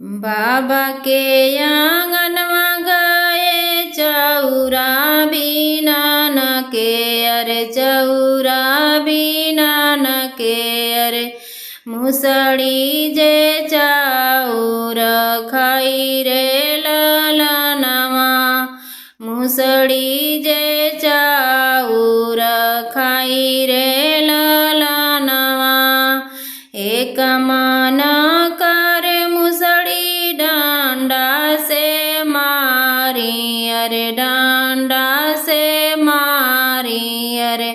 बाबा के आंगनवा गए चौरा बिना न के अरे चौरा बिना न के अरे मुसड़ी जे चाउर खाई रे ललनवा मुसड़ी जे चाउर खाई रे ललनवा एक मन करे मुसड़ी डांडा से मारी अरे डांडा से मारी अरे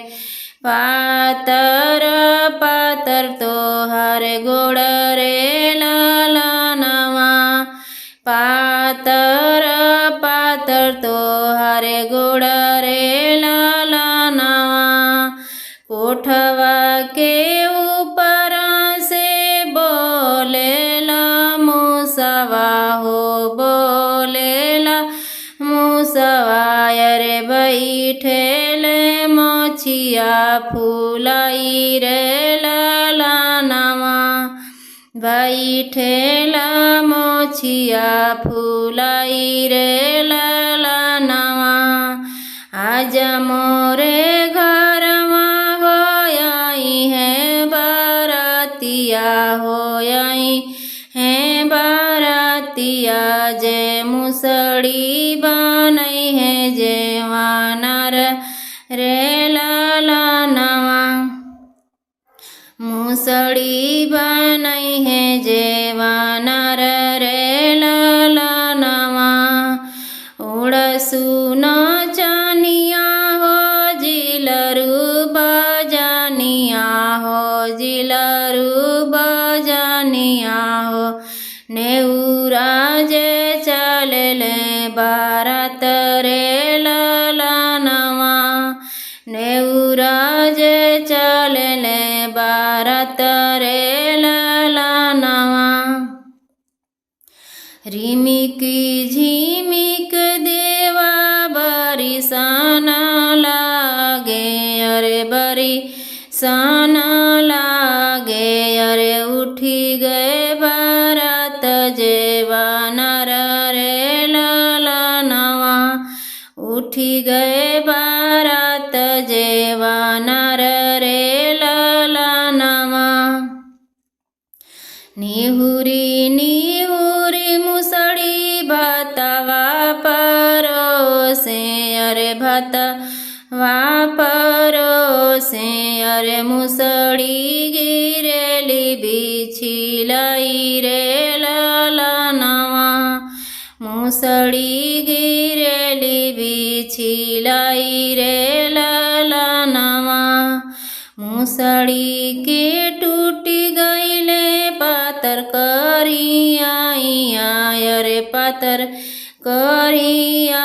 पातर पातर तोहर गोड़ रे ललनवा पातर पातर तोहर गोड़ रे ललनवा कोठवा के ऊपर से बोलेला मुसवा हो बोलेला मुसवा अरे बैठेले मोछिया फुलाई रे ललनवा बैठेला मोछिया फुलाई रे ललनवा आज मोरे घरमा होई है बरतिया होई है बरतिया जे मुसड़ी बनई है जे वानर रे ललनवा मुसड़ी बनई है जे वानर रे ललनवा उड़सुन चानिया हो जिलरू बजानिया हो जिलरू बजानिया हो नेउरा जे चलले बारात रे ललनवा नेउरा जे चलले बारात रे ललनवा रिमिक झिमिक देवा बरिसन लागे अरे बरिसन लागे अरे उठी गए बारात जे वानर रे ललनवा उठी गए बारात जे वानर रे ललनवा निहुरी निहुरी मुसड़ी भतवा परोसे अरे भतवा परोसे अरे मुसड़ी गिरेली बिछिलाई रे ललनवा मुसड़ी गिरेली बिछिलाई रे ललनवा मुसड़ी के टूटी गईले पातर करिया अरे पातर करिया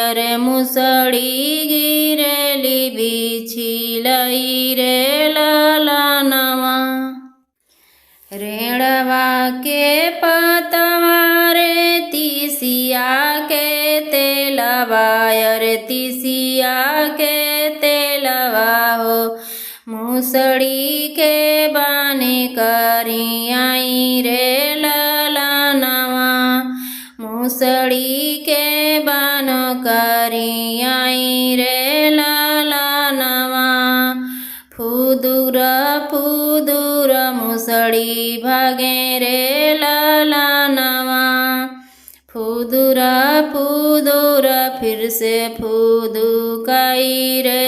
अरे मुसड़ी गिरेली बिछिलाई रे ललनवा रेणवा के पतवा रे तीसिया के तेलवा अरे तीसिया के तेलवा हो मुसड़ी के बाने करियाई रे ललनवा मुसड़ी के बान करियाई रे ललनवा फुदुर फुदुर मुसड़ी भागे रे ललनवा फुदुर फुदुर फिर से फुदुकाई रे